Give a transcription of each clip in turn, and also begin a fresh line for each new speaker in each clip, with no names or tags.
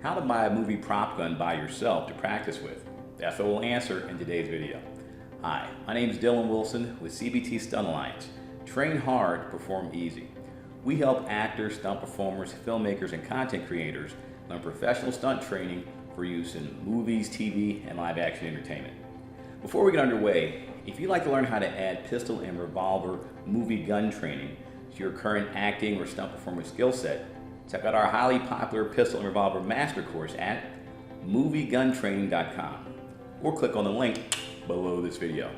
How to buy a movie prop gun by yourself to practice with. That's what we'll answer in today's video. Hi, my name is Dylan Wilson with CBT Stunt Alliance. Train hard, perform easy. We help actors, stunt performers, filmmakers, and content creators learn professional stunt training for use in movies, TV, and live action entertainment. Before we get underway, if you'd like to learn how to add pistol and revolver movie gun training to your current acting or stunt performance skill set, check out our highly popular pistol and revolver master course at movieguntraining.com or click on the link below this video.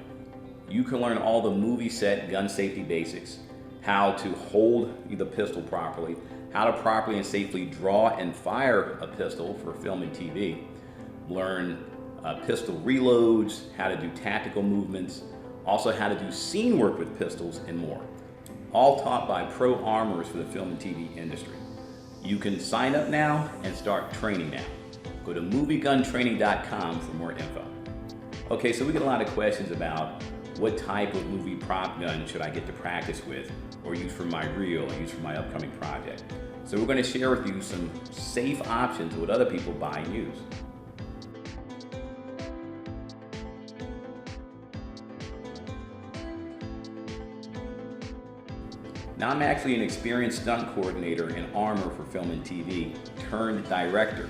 You can learn all the movie set gun safety basics, how to hold the pistol properly, how to properly and safely draw and fire a pistol for film and TV, learn pistol reloads, how to do tactical movements, also how to do scene work with pistols, and more. All taught by pro armorers for the film and TV industry. You can sign up now and start training now. Go to movieguntraining.com for more info. Okay, so we get a lot of questions about what type of movie prop gun should I get to practice with, or use for my reel, or use for my upcoming project. So we're going to share with you some safe options of what other people buy and use. Now, I'm actually an experienced stunt coordinator and armor for film and TV, turned director.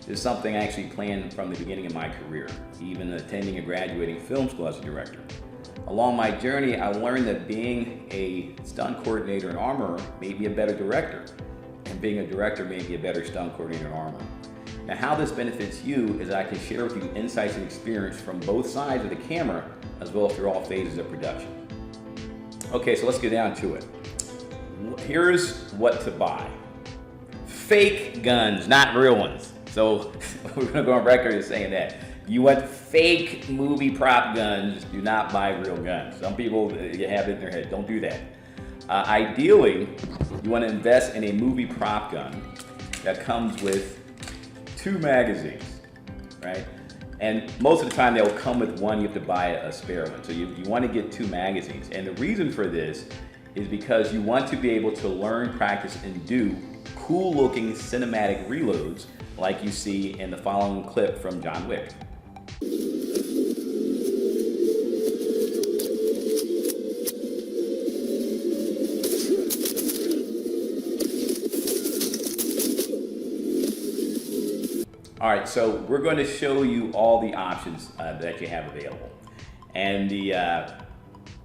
This is something I actually planned from the beginning of my career, even attending and graduating film school as a director. Along my journey, I learned that being a stunt coordinator and armorer made me a better director, and being a director made me a better stunt coordinator and armorer. Now, how this benefits you is I can share with you insights and experience from both sides of the camera, as well as through all phases of production. Okay, so let's get down to it. Here's what to buy. Fake guns, not real ones. So we're gonna go on record as saying that. You want fake movie prop guns, do not buy real guns. Some people have it in their head, don't do that. Ideally, you wanna invest in a movie prop gun that comes with 2 magazines, right? And most of the time they'll come with one, you have to buy a spare one. So you wanna get 2 magazines. And the reason for this is because you want to be able to learn, practice, and do cool looking cinematic reloads like you see in the following clip from John Wick. All right, so we're going to show you all the options that you have available. And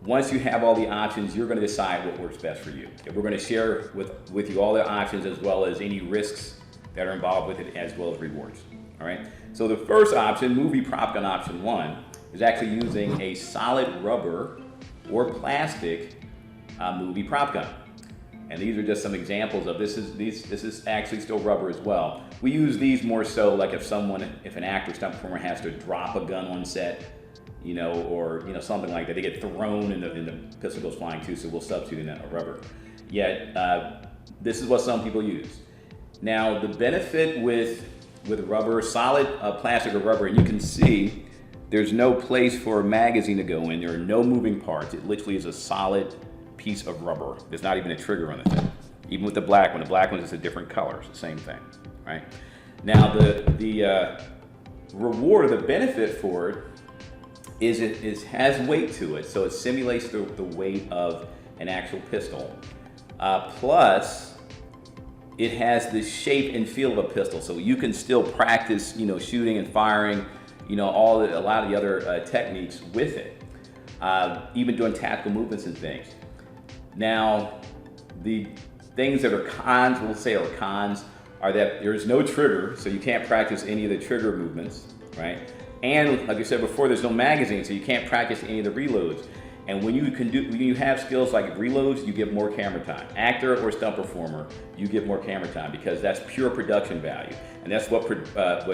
once you have all the options, you're going to decide what works best for you. We're going to share with you all the options as well as any risks that are involved with it, as well as rewards. All right. So the first option, movie prop gun option 1, is actually using a solid rubber or plastic movie prop gun. And these are just some examples of this is actually still rubber as well. We use these more so like if an actor, stunt performer has to drop a gun on set, or something like that. They get thrown and the pistol goes flying too, so we'll substitute in a rubber. Yet, this is what some people use. Now, the benefit with rubber, solid plastic or rubber, and you can see there's no place for a magazine to go in. There are no moving parts. It literally is a solid piece of rubber. There's not even a trigger on the thing. Even with the black one is a different color. It's the same thing, right? Now, the reward or the benefit for it is it has weight to it, so it simulates the weight of an actual pistol. Plus, it has the shape and feel of a pistol, so you can still practice, shooting and firing, a lot of the other techniques with it, even doing tactical movements and things. Now, the things that are cons, are that there's no trigger, so you can't practice any of the trigger movements, right? And like I said before, there's no magazine, so you can't practice any of the reloads. And when you have skills like reloads, you get more camera time. Actor or stunt performer, you get more camera time because that's pure production value, and that's what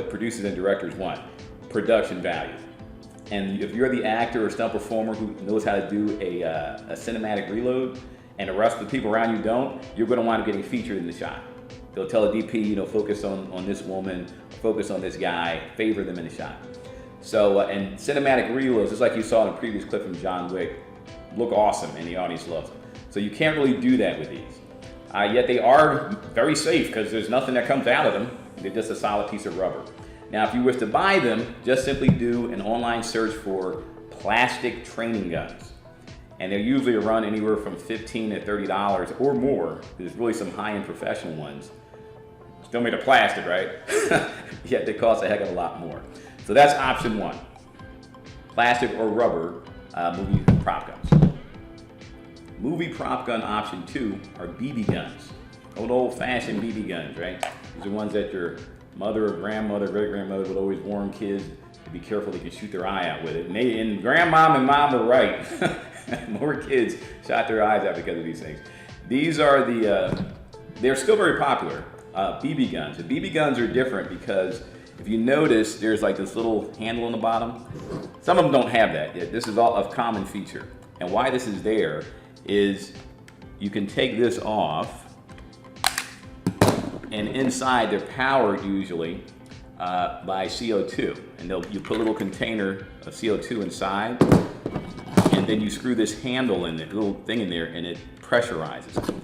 producers and directors want: production value. And if you're the actor or stunt performer who knows how to do a cinematic reload, and the rest of the people around you don't, you're going to wind up getting featured in the shot. They'll tell a DP, focus on this woman, focus on this guy, favor them in the shot. So, and cinematic reloads, just like you saw in a previous clip from John Wick, look awesome and the audience loves them. So you can't really do that with these. Yet they are very safe because there's nothing that comes out of them. They're just a solid piece of rubber. Now, if you wish to buy them, just simply do an online search for plastic training guns. And they're usually run anywhere from $15 to $30 or more. There's really some high-end professional ones. Still made of plastic, right? Yet they cost a heck of a lot more. So that's option one. Plastic or rubber movie prop guns. Movie prop gun option two are BB guns. Old-fashioned BB guns, right? These are ones that your mother or grandmother, great-grandmother would always warn kids to be careful they can shoot their eye out with it. And grandmom and mom were right. More kids shot their eyes out because of these things. These are they're still very popular, BB guns. The BB guns are different because if you notice, there's like this little handle on the bottom. Some of them don't have that yet. This is all a common feature. And why this is there is you can take this off, and inside they're powered usually by CO2. And you put a little container of CO2 inside, and then you screw this handle in, the little thing in there, and it pressurizes.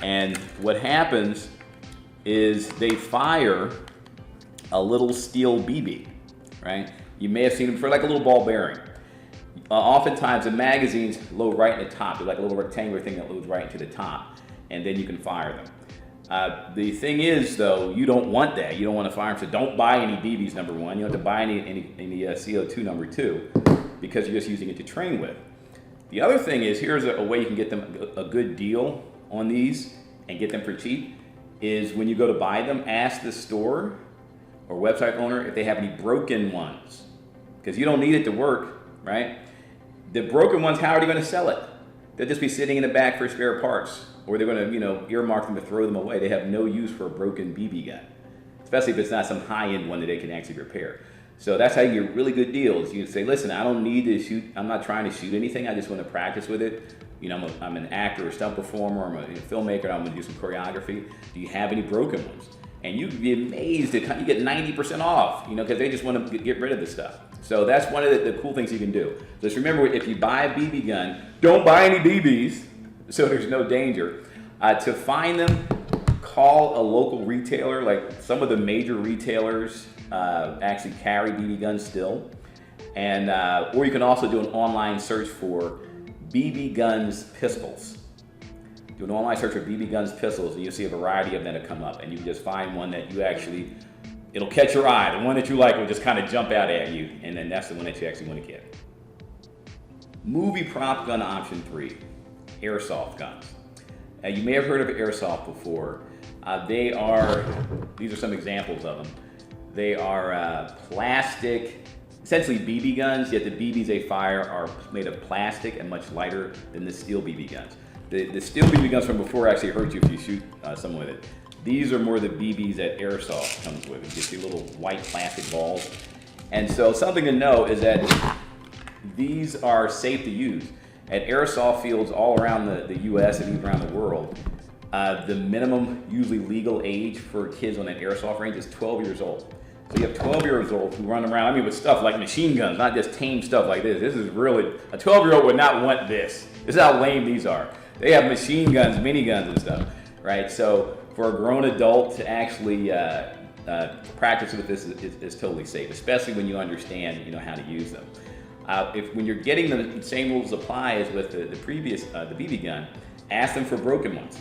And what happens is they fire a little steel BB, right? You may have seen them for like a little ball bearing. Oftentimes the magazines load right in the top. They're like a little rectangular thing that loads right into the top, and then you can fire them. The thing is, though, you don't want that. You don't want to fire them, so don't buy any BBs, number one. You don't have to buy any CO2, number two, because you're just using it to train with. The other thing is, here's a way you can get them a good deal on these and get them for cheap, is when you go to buy them, ask the store or website owner if they have any broken ones, because you don't need it to work, right? The broken ones, how are they going to sell it? They'll just be sitting in the back for spare parts, or they're going to, earmark them to throw them away. They have no use for a broken BB gun, especially if it's not some high-end one that they can actually repair. So that's how you get really good deals. You say, listen, I don't need to shoot. I'm not trying to shoot anything. I just want to practice with it. I'm an actor or stunt performer. I'm a filmmaker. I'm going to do some choreography. Do you have any broken ones? And you'd be amazed at you get 90% off, because they just want to get rid of the stuff. So that's one of the cool things you can do. Just remember, if you buy a BB gun, don't buy any BBs, so there's no danger. To find them, call a local retailer. Like some of the major retailers actually carry BB guns still. And or you can also do an online search for BB guns pistols. Do an online search for BB guns pistols, and you'll see a variety of them that come up. And you can just find one that you actually, it'll catch your eye. The one that you like will just kind of jump out at you, and then that's the one that you actually want to get. Movie prop gun option 3, airsoft guns. You may have heard of airsoft before. These are some examples of them. They are plastic, essentially BB guns, yet the BBs they fire are made of plastic and much lighter than the steel BB guns. The steel BB guns from before actually hurt you if you shoot someone with it. These are more the BBs that airsoft comes with. You see little white plastic balls. And so something to know is that these are safe to use. At airsoft fields all around the US and even around the world, the minimum usually legal age for kids on an airsoft range is 12 years old. So you have 12-year-olds who run around, with stuff like machine guns, not just tame stuff like this. This is really, a 12-year-old would not want this. This is how lame these are. They have machine guns, miniguns and stuff, right? So for a grown adult to actually practice with this is totally safe, especially when you understand, how to use them. When you're getting them, the same rules apply as with the previous, the BB gun, ask them for broken ones.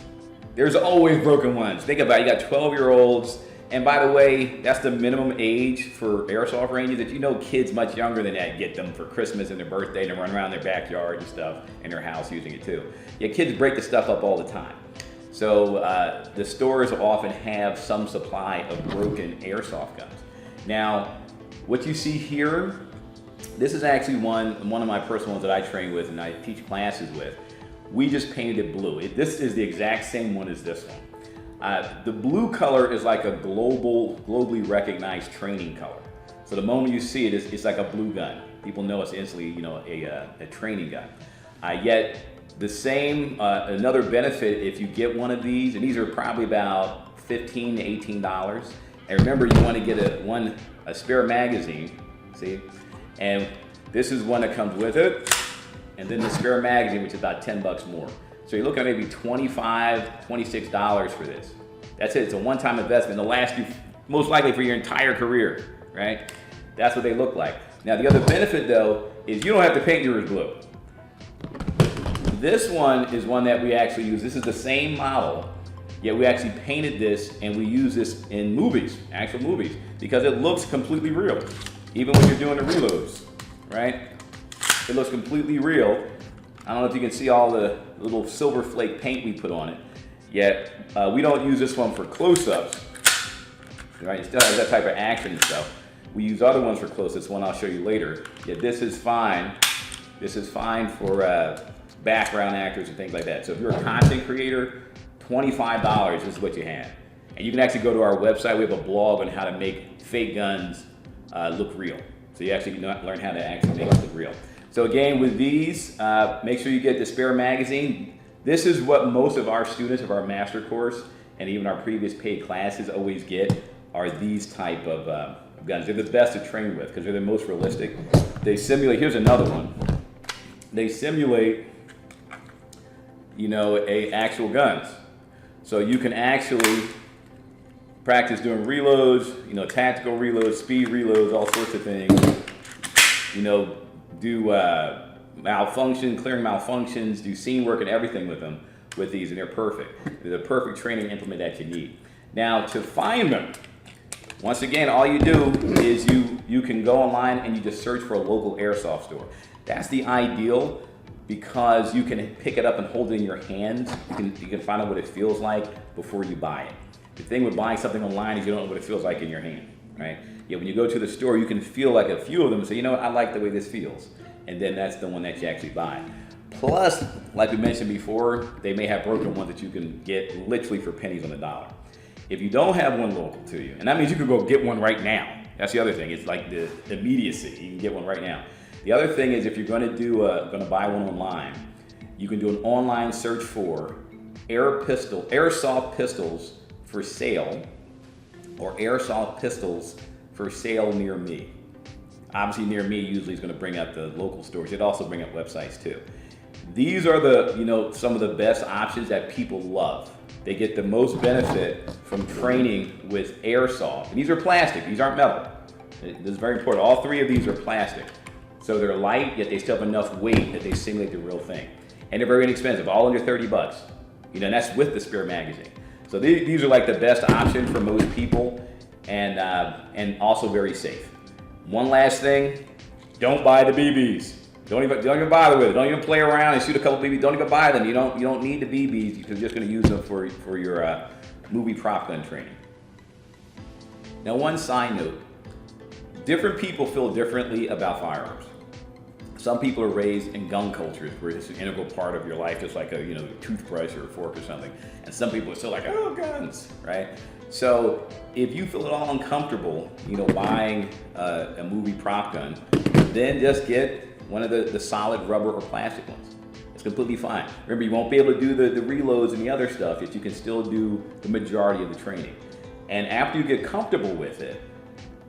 There's always broken ones. Think about it, you got 12-year-olds, and by the way, that's the minimum age for airsoft ranges, that kids much younger than that get them for Christmas and their birthday and run around their backyard and stuff in their house using it too. Yeah, kids break the stuff up all the time. So the stores often have some supply of broken airsoft guns. Now, what you see here, this is actually one of my personal ones that I train with and I teach classes with. We just painted it blue. This is the exact same one as this one. The blue color is like a globally recognized training color. So the moment you see it, it's like a blue gun. People know it's instantly, a training gun. Yet the same, another benefit if you get one of these, and these are probably about $15 to $18. And remember, you want to get a spare magazine, see? And this is one that comes with it, and then the spare magazine, which is about 10 bucks more. So you're looking at maybe $25, $26 for this. That's it. It's a one-time investment. It'll last you, most likely for your entire career, right? That's what they look like. Now the other benefit though is you don't have to paint yours blue. This one is one that we actually use. This is the same model, yet we actually painted this and we use this in movies, actual movies, because it looks completely real. Even when you're doing the reloads, right? It looks completely real. I don't know if you can see all the little silver flake paint we put on it, yet we don't use this one for close-ups, right? It still has that type of action and stuff. We use other ones for close-ups, one I'll show you later. Yet this is fine. This is fine for background actors and things like that. So if you're a content creator, $25 is what you have. And you can actually go to our website. We have a blog on how to make fake guns look real. So you actually learn how to actually make it look real. So again, with these, make sure you get the spare magazine. This is what most of our students of our master course and even our previous paid classes always get, are these type of guns. They're the best to train with because they're the most realistic. They simulate, here's another one. They simulate, you know, actual guns. So you can actually practice doing reloads, you know, tactical reloads, speed reloads, all sorts of things. You know, do malfunction, clearing malfunctions, do scene work and everything with them, with these, and they're perfect. They're the perfect training implement that you need. Now, to find them, once again, all you do is you can go online and you just search for a local airsoft store. That's the ideal because you can pick it up and hold it in your hands. You can find out what it feels like before you buy it. The thing with buying something online is you don't know what it feels like in your hand, right? Yeah, when you go to the store, you can feel like a few of them and say, you know what, I like the way this feels. And then that's the one that you actually buy. Plus, like we mentioned before, they may have broken ones that you can get literally for pennies on the dollar. If you don't have one local to you, and that means you could go get one right now. That's the other thing. It's like the immediacy. You can get one right now. The other thing is if you're going to buy one online, you can do an online search for airsoft pistols for sale, or airsoft pistols for sale near me. Obviously near me usually is going to bring up the local stores. It'd also bring up websites too. These are the, you know, some of the best options that people love. They get the most benefit from training with airsoft. And these are plastic, these aren't metal. This is very important. All three of these are plastic. So they're light, yet they still have enough weight that they simulate the real thing. And they're very inexpensive, all under 30 bucks. You know, and that's with the spare magazine. So these are like the best option for most people and also very safe. One last thing, don't buy the BBs. Don't even bother with it. Don't even play around and shoot a couple BBs. Don't even buy them. You don't need the BBs. You're just going to use them for your movie prop gun training. Now, one side note: different people feel differently about firearms. Some people are raised in gun cultures where it's an integral part of your life, just like a toothbrush or a fork or something. And some people are still like, oh, guns, right? So if you feel at all uncomfortable, buying a movie prop gun, then just get one of the solid rubber or plastic ones. It's completely fine. Remember, you won't be able to do the reloads and the other stuff, yet you can still do the majority of the training. And after you get comfortable with it,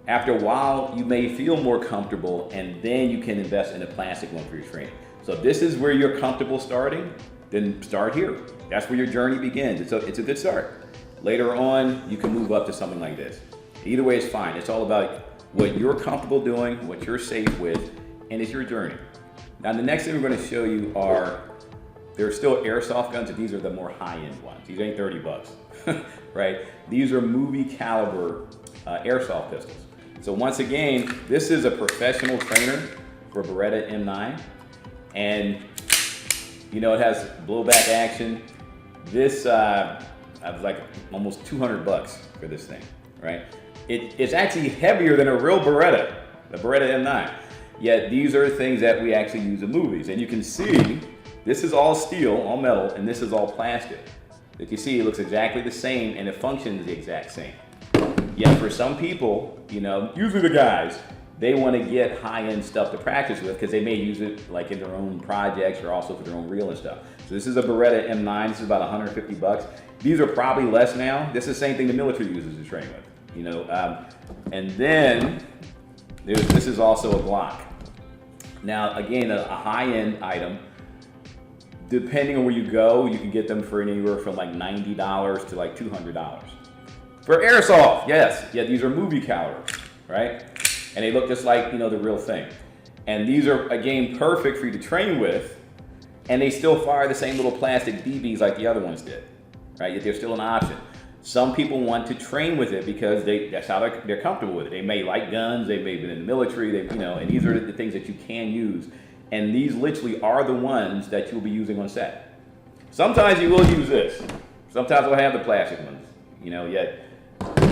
after a while, you may feel more comfortable, and then you can invest in a plastic one for your training. So if this is where you're comfortable starting, then start here. That's where your journey begins. It's a good start. Later on, you can move up to something like this. Either way is fine. It's all about what you're comfortable doing, what you're safe with, and it's your journey. Now, the next thing we're going to show you there are still airsoft guns, and these are the more high-end ones. These ain't 30 bucks, right? These are movie caliber airsoft pistols. So once again, this is a professional trainer for Beretta M9, and it has blowback action. This I was like almost 200 bucks for this thing, right? It's actually heavier than a real Beretta, the Beretta M9. Yet these are things that we actually use in movies, and you can see this is all steel, all metal, and this is all plastic. If you see, it looks exactly the same, and it functions the exact same. Yet for some people, usually the guys, they want to get high-end stuff to practice with because they may use it like in their own projects or also for their own reel and stuff. So this is a Beretta M9. This is about 150 bucks. These are probably less now. This is the same thing the military uses to train with, And then this is also a Glock. Now, again, a high-end item. Depending on where you go, you can get them for anywhere from like $90 to like $200. For airsoft, yes. Yeah, these are movie calibers, right? And they look just like, the real thing. And these are, again, perfect for you to train with, and they still fire the same little plastic BBs like the other ones did, right? Yet they're still an option. Some people want to train with it because that's how they're comfortable with it. They may like guns, they may have been in the military, and these are the things that you can use. And these literally are the ones that you'll be using on set. Sometimes you will use this. Sometimes we'll have the plastic ones, yet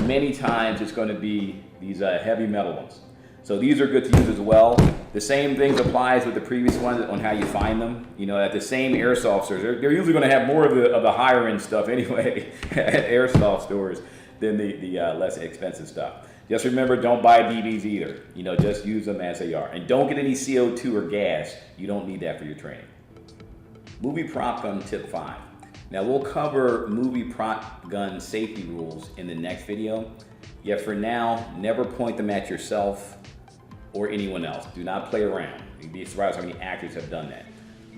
many times it's going to be these heavy metal ones. So these are good to use as well. The same things applies with the previous ones on how you find them. At the same airsoft stores, they're usually going to have more of the higher end stuff anyway at airsoft stores than the less expensive stuff. Just remember, don't buy BBs either. Just use them as they are. And don't get any CO2 or gas. You don't need that for your training. Movie prop gun tip 5. Now we'll cover movie prop gun safety rules in the next video. Yet for now, never point them at yourself or anyone else. Do not play around. You'd be surprised how many actors have done that.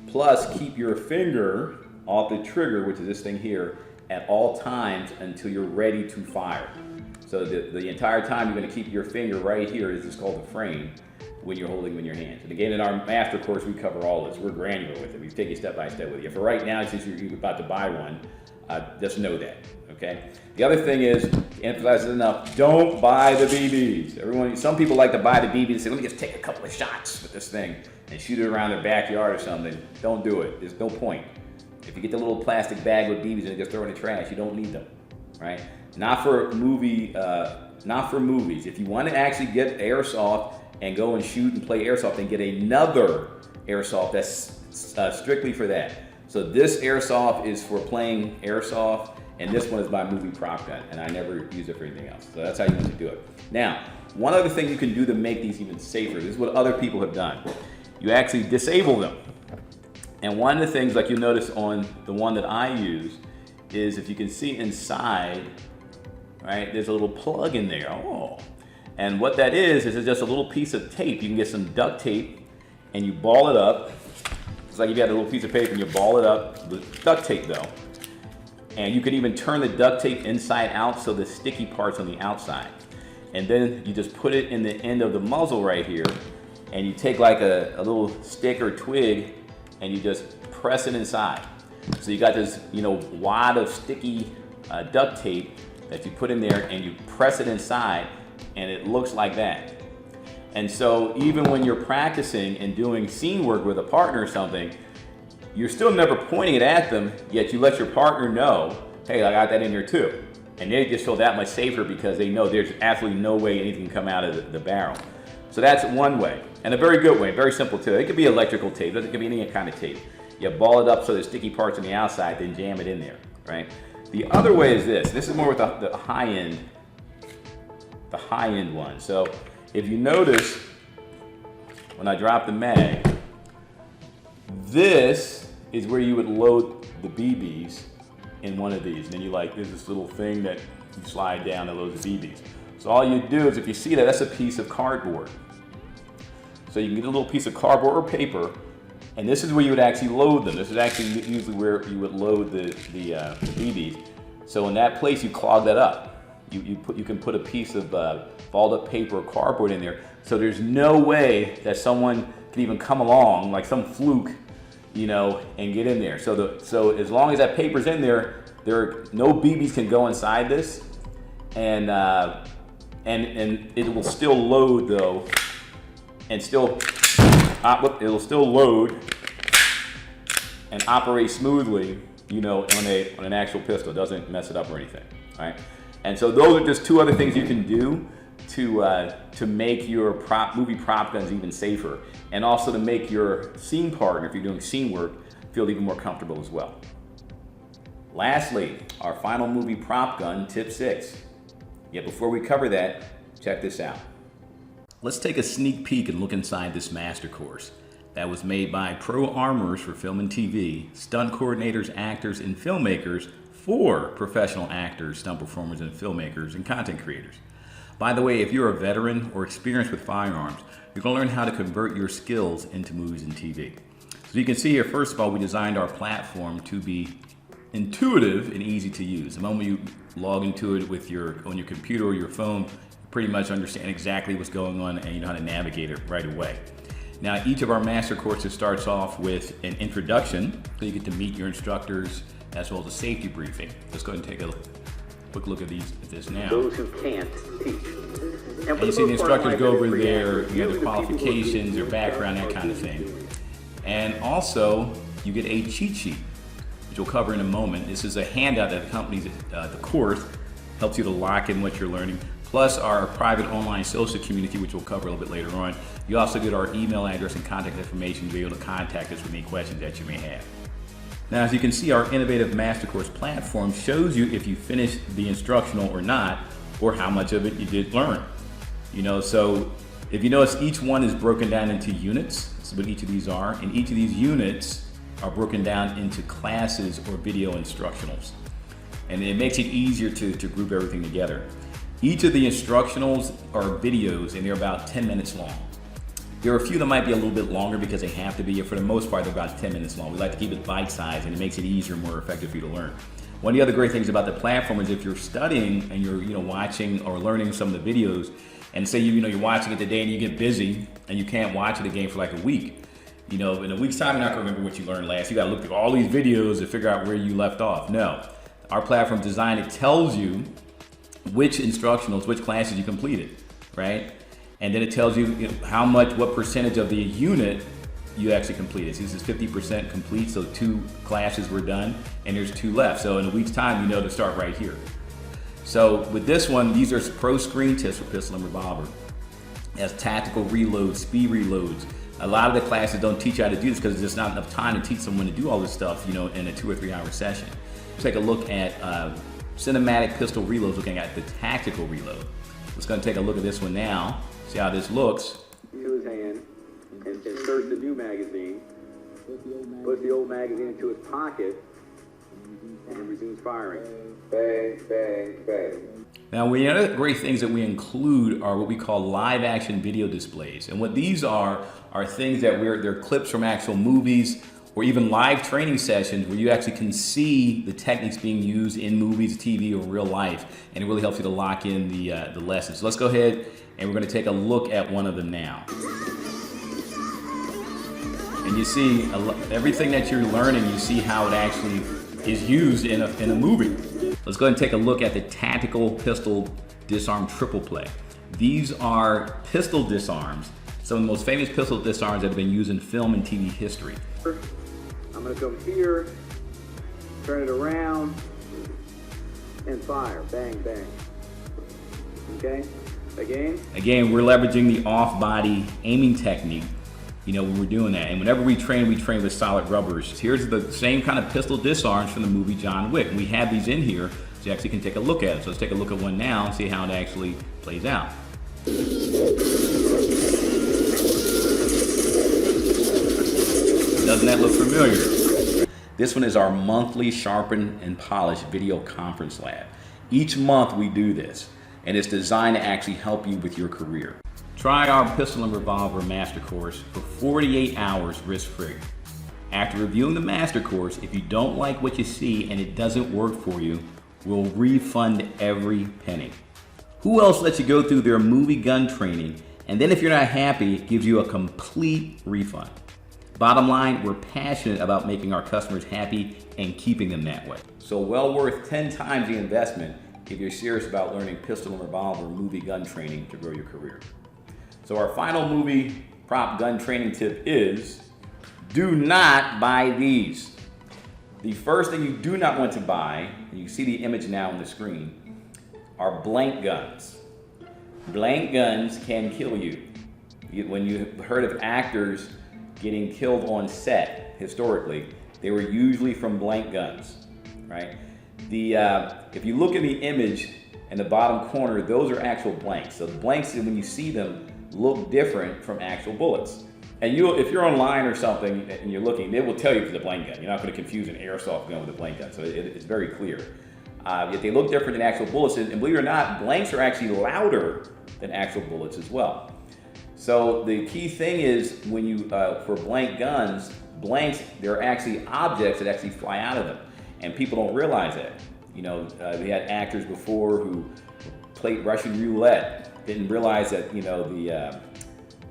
Plus, keep your finger off the trigger, which is this thing here, at all times until you're ready to fire. So the entire time you're going to keep your finger right here, this is called the frame, when you're holding them in your hands. And again, in our master course, we cover all this. We're granular with it. We take you step by step with you. For right now, since you're about to buy one, just know that, okay? The other thing is, to emphasize it enough, don't buy the BBs. Some people like to buy the BBs and say, let me just take a couple of shots with this thing and shoot it around their backyard or something. Don't do it. There's no point. If you get the little plastic bag with BBs and just throw it in the trash, you don't need them, right? Not for movies. If you want to actually get airsoft and go and shoot and play airsoft, then get another airsoft that's strictly for that. So this airsoft is for playing airsoft, and this one is my movie prop gun, and I never use it for anything else. So that's how you need to do it. Now, one other thing you can do to make these even safer, this is what other people have done. You actually disable them. And one of the things, like you'll notice on the one that I use, is if you can see inside, right, there's a little plug in there. Oh. And what that is it's just a little piece of tape. You can get some duct tape, and you ball it up. It's like if you had a little piece of paper and you ball it up with duct tape though. And you could even turn the duct tape inside out so the sticky part's on the outside. And then you just put it in the end of the muzzle right here, and you take like a little stick or twig and you just press it inside. So you got this, wad of sticky duct tape that you put in there, and you press it inside, and it looks like that. And so even when you're practicing and doing scene work with a partner or something, you're still never pointing it at them, yet you let your partner know, hey, I got that in there too. And they just feel that much safer because they know there's absolutely no way anything can come out of the barrel. So that's one way, and a very good way, very simple too. It could be electrical tape, it could be any kind of tape. You ball it up so the sticky part's on the outside, then jam it in there, right? The other way is this. This is more with the high-end one. So if you notice, when I drop the mag, this is where you would load the BBs in one of these. And then there's this little thing that you slide down and load the BBs. So all you do is, if you see that's a piece of cardboard. So you can get a little piece of cardboard or paper, and this is where you would actually load them. This is actually usually where you would load the BBs. So in that place, you clog that up. You can put a piece of balled up paper or cardboard in there. So there's no way that someone can even come along, like some fluke, and get in there. So as long as that paper's in there, no BBs can go inside this, and it will still load though, and it'll still load and operate smoothly, on an actual pistol. It doesn't mess it up or anything, right? And so those are just two other things you can do to make your movie prop guns even safer, and also to make your scene partner, if you're doing scene work, feel even more comfortable as well. Lastly, our final movie prop gun, tip 6. Yet before we cover that, check this out. Let's take a sneak peek and look inside this master course that was made by pro armors for film and TV, stunt coordinators, actors, and filmmakers for professional actors, stunt performers, and filmmakers, and content creators. By the way, if you're a veteran or experienced with firearms, you're going to learn how to convert your skills into movies and TV. So you can see here, first of all, we designed our platform to be intuitive and easy to use. The moment you log into it on your computer or your phone, you pretty much understand exactly what's going on and you know how to navigate it right away. Now, each of our master courses starts off with an introduction, so you get to meet your instructors as well as a safety briefing. Let's go ahead and take a quick look at this now.
Those who can't teach.
And you see the instructors go over their qualifications, their background, that kind of thing. And also, you get a cheat sheet, which we'll cover in a moment. This is a handout that accompanies the course, helps you to lock in what you're learning, plus our private online social community, which we'll cover a little bit later on. You also get our email address and contact information to be able to contact us with any questions that you may have. Now, as you can see, our innovative master course platform shows you if you finished the instructional or not, or how much of it you did learn. You know, so if you notice, each one is broken down into units. This is what each of these are, and each of these units are broken down into classes or video instructionals. And it makes it easier to group everything together. Each of the instructionals are videos, and they're about 10 minutes long. There are a few that might be a little bit longer because they have to be, and for the most part, they're about 10 minutes long. We like to keep it bite-sized, and it makes it easier and more effective for you to learn. One of the other great things about the platform is if you're studying and you're watching or learning some of the videos, and say you're watching it today and you get busy and you can't watch it again for like a week. In a week's time, you're not gonna remember what you learned last. You gotta look through all these videos to figure out where you left off. No, our platform design, it tells you which instructionals, which classes you completed, right? And then it tells you, what percentage of the unit you actually completed. So this is 50% complete, so 2 classes were done, and there's 2 left. So in a week's time, you know to start right here. So with this one, these are pro screen tests for pistol and revolver. It has tactical reloads, speed reloads. A lot of the classes don't teach you how to do this because there's not enough time to teach someone to do all this stuff, in a 2 or 3 hour session. Take a look at cinematic pistol reloads, looking at the tactical reload. Let's go and take a look at this one now. See how this looks.
To his hand and insert the new magazine, puts the old magazine into his pocket, and resumes firing. Bang, bang, bang.
Now, one of the other great things that we include are what we call live action video displays. And what these are things that they're clips from actual movies or even live training sessions where you actually can see the techniques being used in movies, TV, or real life. And it really helps you to lock in the lessons. So let's go ahead and we're going to take a look at one of them now. And you see everything that you're learning, you see how it actually is used in a movie. Let's go ahead and take a look at the tactical pistol disarm triple play. These are pistol disarms, some of the most famous pistol disarms that have been used in film and TV history.
I'm going to come here, turn it around, and fire. Bang, bang. Okay?
Again, we're leveraging the off-body aiming technique, when we're doing that. And whenever we train with solid rubbers. Here's the same kind of pistol disarms from the movie John Wick. And we have these in here so you actually can take a look at it. So let's take a look at one now and see how it actually plays out. Doesn't that look familiar? This one is our monthly Sharpen and Polish video conference lab. Each month we do this, and it's designed to actually help you with your career. Try our pistol and revolver master course for 48 hours risk-free. After reviewing the master course, if you don't like what you see and it doesn't work for you, we'll refund every penny. Who else lets you go through their movie gun training, and then if you're not happy, gives you a complete refund? Bottom line, we're passionate about making our customers happy and keeping them that way. So well worth 10 times the investment if you're serious about learning pistol and revolver movie gun training to grow your career. So our final movie prop gun training tip is, do not buy these. The first thing you do not want to buy, and you see the image now on the screen, are blank guns. Blank guns can kill you. When you've heard of actors getting killed on set, historically, they were usually from blank guns, right? If you look in the image in the bottom corner, those are actual blanks. So the blanks, when you see them, look different from actual bullets. And if you're online or something and you're looking, they will tell you it's a blank gun. You're not going to confuse an airsoft gun with a blank gun, so it's very clear. Yet they look different than actual bullets, and believe it or not, blanks are actually louder than actual bullets as well. So the key thing is for blank guns, blanks, they're actually objects that actually fly out of them. And people don't realize that. You know, we had actors before who played Russian roulette, didn't realize that, you know,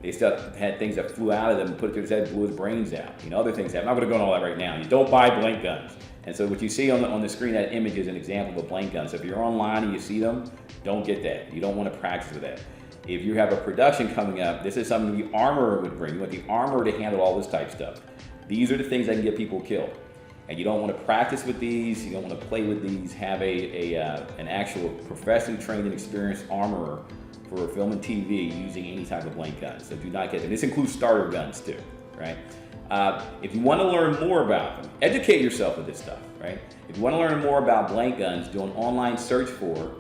they still had things that flew out of them, put it to his head, blew his brains out. You know, other things happen. I'm not going to go into all that right now. You don't buy blank guns. And so what you see on the screen, that image is an example of a blank gun. So if you're online and you see them, don't get that. You don't want to practice with that. If you have a production coming up, this is something the armorer would bring. You want the armorer to handle all this type stuff. These are the things that can get people killed. And you don't want to practice with these, you don't want to play with these. Have an actual professionally trained and experienced armorer for film and TV using any type of blank gun. So do not get them. This includes starter guns too, right? If you want to learn more about them, educate yourself with this stuff, right? If you want to learn more about blank guns, do an online search for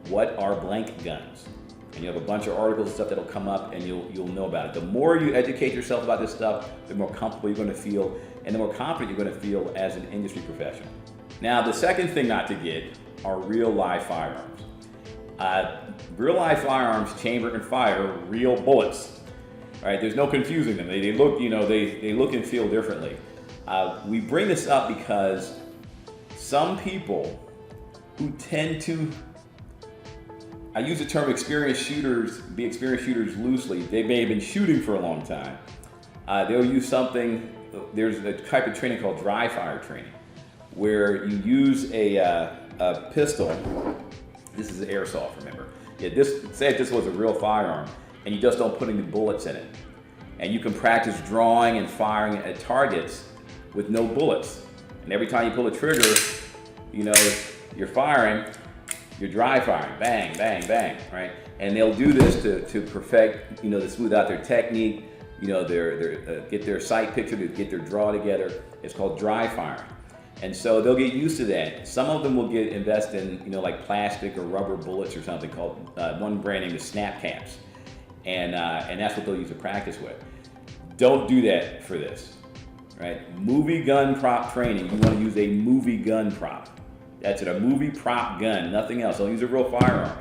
what are blank guns. And you have a bunch of articles and stuff that'll come up and you'll know about it. The more you educate yourself about this stuff, the more comfortable you're going to feel and the more confident you're going to feel as an industry professional. Now, the second thing not to get are real live firearms. Real live firearms chamber and fire real bullets. All right, there's no confusing them. They look, you know, they look and feel differently. We bring this up because some people who tend to, I use the term experienced shooters loosely. They may have been shooting for a long time. They'll use something, there's a type of training called dry fire training, where you use a pistol. This is an airsoft, remember. Yeah, say if this was a real firearm, and you just don't put any bullets in it. And you can practice drawing and firing at targets with no bullets. And every time you pull a trigger, you know, you're firing, you're dry firing, bang, bang, bang, right? And they'll do this to perfect, you know, to smooth out their technique, you know, get their sight picture, to get their draw together. It's called dry firing. And so they'll get used to that. Some of them will invest in, you know, like plastic or rubber bullets or something called, one brand name is snap caps. And that's what they'll use to practice with. Don't do that for this, right? Movie gun prop training, you want to use a movie gun prop. That's it, a movie prop gun, nothing else. Don't use a real firearm.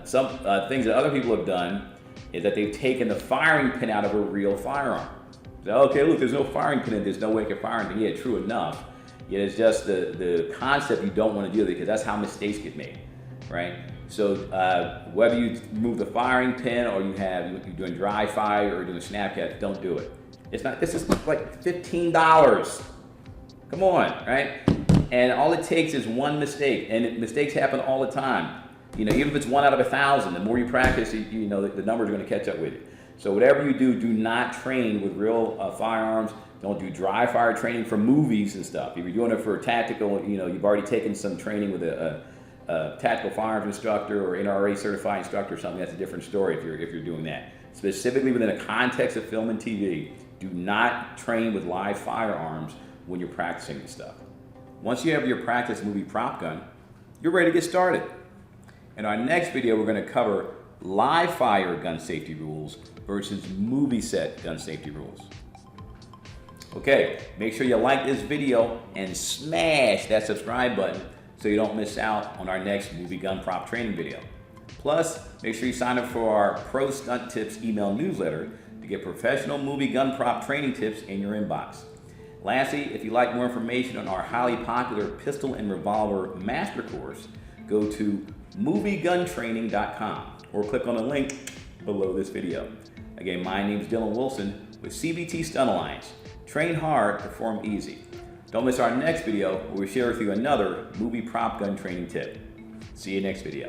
Some things that other people have done is that they've taken the firing pin out of a real firearm. So, okay, look, there's no firing pin in this, no way I can fire it. Yeah, true enough. Yet it's just the concept you don't want to do, because that's how mistakes get made, right? So whether you remove the firing pin or you're doing dry fire or doing snap cap, don't do it. It's not. This is like $15. Come on, right? And all it takes is one mistake, and mistakes happen all the time. You know, even if it's 1 out of 1,000, the more you practice, you know the numbers are going to catch up with you. So whatever you do not train with real firearms. Don't do dry fire training for movies and stuff. If you're doing it for a tactical, you know, you've already taken some training with a tactical firearms instructor or NRA certified instructor or something, that's a different story if you're doing that. Specifically within a context of film and TV, do not train with live firearms when you're practicing this stuff. Once you have your practice movie prop gun, you're ready to get started. In our next video, we're going to cover live fire gun safety rules versus movie set gun safety rules. Okay, make sure you like this video and smash that subscribe button so you don't miss out on our next movie gun prop training video. Plus, make sure you sign up for our Pro Stunt Tips email newsletter to get professional movie gun prop training tips in your inbox. Lastly, if you'd like more information on our highly popular pistol and revolver master course, go to movieguntraining.com or click on the link below this video. Again, my name is Dylan Wilson with CBT Stunt Alliance. Train hard, perform easy. Don't miss our next video where we share with you another movie prop gun training tip. See you next video.